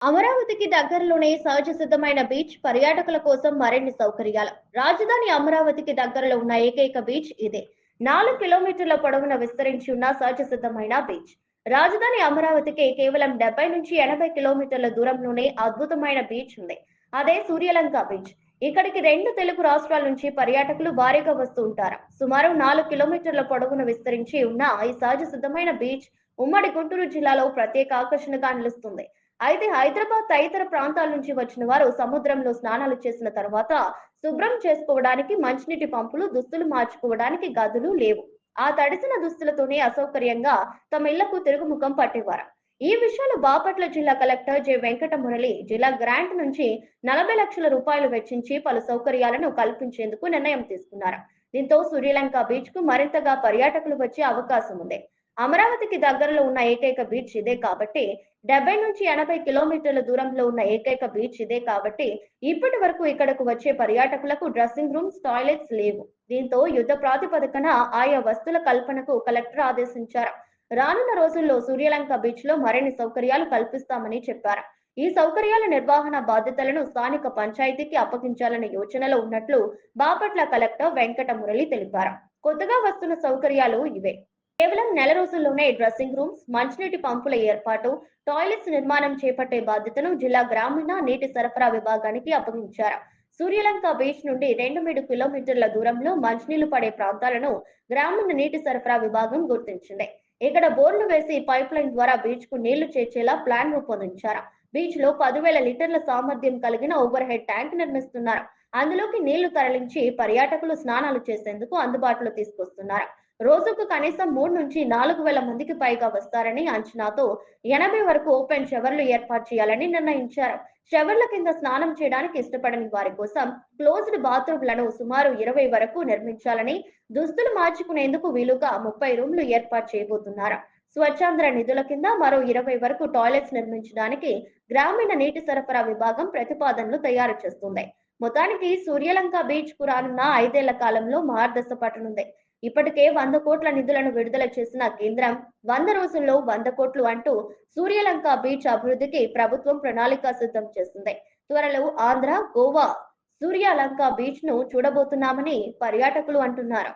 అమరావతికి దగ్గరలోనే సహజ సిద్ధమైన బీచ్ పర్యాటకుల కోసం మరిన్ని సౌకర్యాలు. రాజధాని అమరావతికి దగ్గరలో ఉన్న ఏకైక బీచ్ ఇదే. 4 కిలోమీటర్ల పొడవున విస్తరించి ఉన్న సహజ సిద్ధమైన బీచ్. రాజధాని అమరావతికి కేవలం 70 నుంచి 80 కిలోమీటర్ల దూరంలోనే అద్భుతమైన బీచ్ ఉంది. అదే సూర్యలంక బీచ్. ఇక్కడికి రెండు తెలుగు రాష్ట్రాల నుంచి పర్యాటకులు భారీగా వస్తూ ఉంటారు. సుమారు 4 కిలోమీటర్ల పొడవున విస్తరించి ఉన్న ఈ సహజ సిద్ధమైన బీచ్ ఉమ్మడి గుంటూరు జిల్లాలో ప్రత్యేక ఆకర్షణగా నిలుస్తుంది. అయితే హైదరాబాద్ తదితర ప్రాంతాల నుంచి వచ్చిన వారు సముద్రంలో స్నానాలు చేసిన తర్వాత శుభ్రం చేసుకోవడానికి మంచినీటి పంపులు, దుస్తులు మార్చుకోవడానికి గదులు లేవు. ఆ తడిసిన దుస్తులతోనే అసౌకర్యంగా తమ ఇళ్లకు తిరుగుముఖం పట్టేవారు. ఈ విషయాలు బాపట్ల జిల్లా కలెక్టర్ జె వెంకట మురళి జిల్లా గ్రాంట్ నుంచి 40 లక్షల రూపాయలు వెచ్చించి పలు సౌకర్యాలను కల్పించేందుకు నిర్ణయం తీసుకున్నారు. దీంతో సూర్యలంక బీచ్ కు మరింతగా పర్యాటకులు వచ్చే అవకాశం ఉంది. అమరావతికి దగ్గరలో ఉన్న ఏకైక బీచ్ ఇదే కాబట్టి 70 నుంచి 80 కిలోమీటర్ల దూరంలో ఉన్న ఏకైక బీచ్ ఇదే కాబట్టి ఇప్పటి వరకు ఇక్కడకు వచ్చే పర్యాటకులకు డ్రెస్సింగ్ రూమ్స్, టాయిలెట్స్ లేవు. దీంతో యుద్ధ ప్రాతిపదికన ఆయా వస్తువుల కల్పనకు కలెక్టర్ ఆదేశించారు. రానున్న రోజుల్లో సూర్యలంక బీచ్ లో మరిన్ని సౌకర్యాలు కల్పిస్తామని చెప్పారు. ఈ సౌకర్యాల నిర్వహణ బాధ్యతలను స్థానిక పంచాయతీకి అప్పగించాలనే యోచనలో ఉన్నట్లు బాపట్ల కలెక్టర్ వెంకట మురళి తెలిపారు. కొత్తగా వస్తున్న సౌకర్యాలు ఇవే. కేవలం నెల రోజుల్లోనే డ్రెస్సింగ్ రూమ్స్, మంచినీటి పంపుల ఏర్పాటు, టాయిలెట్స్ నిర్మాణం చేపట్టే బాధ్యతను జిల్లా గ్రామీణ నీటి సరఫరా విభాగానికి అప్పగించారు. సూర్యలంక బీచ్ నుండి 2-3 కిలోమీటర్ల దూరంలో మంచినీళ్లు పడే ప్రాంతాలను గ్రామీణ నీటి సరఫరా విభాగం గుర్తించింది. ఇక్కడ బోర్లు వేసి పైప్ లైన్ ద్వారా బీచ్ కు నీళ్లు చేర్చేలా ప్లాన్ రూపొందించారు. బీచ్ లో 10,000 లీటర్ల సామర్థ్యం కలిగిన ఓవర్ హెడ్ ట్యాంక్ నిర్మిస్తున్నారు. అందులోకి నీళ్లు తరలించి పర్యాటకులు స్నానాలు చేసేందుకు అందుబాటులో తీసుకొస్తున్నారు. రోజుకు కనీసం 3 నుంచి 4 వేల మందికి పైగా వస్తారని అంచనాతో 80 వరకు ఓపెన్ షవర్లు ఏర్పాటు చేయాలని నిర్ణయించారు. షవర్ల కింద స్నానం చేయడానికి ఇష్టపడని వారి కోసం క్లోజ్డ్ బాత్రూమ్లను సుమారు 20 వరకు నిర్మించాలని, దుస్తులు మార్చుకునేందుకు వీలుగా 30 రూమ్లు ఏర్పాటు చేయబోతున్నారు. స్వచ్ఛాంధ్ర నిధుల కింద మరో 20 వరకు టాయిలెట్స్ నిర్మించడానికి గ్రామీణ నీటి సరఫరా విభాగం ప్రతిపాదనలు తయారు చేస్తుంది. మొత్తానికి సూర్యలంక బీచ్ కు రానున్న 5 ఏళ్ల కాలంలో మార్దశ పట్టనుంది. ఇప్పటికే 100 కోట్ల నిధులను విడుదల చేసిన కేంద్రం 100 రోజుల్లో 100 కోట్లు అంటూ సూర్యలంక బీచ్ అభివృద్ధికి ప్రభుత్వం ప్రణాళిక సిద్ధం చేసింది. త్వరలో ఆంధ్ర, గోవా సూర్యలంక బీచ్ ను చూడబోతున్నామని పర్యాటకులు అంటున్నారు.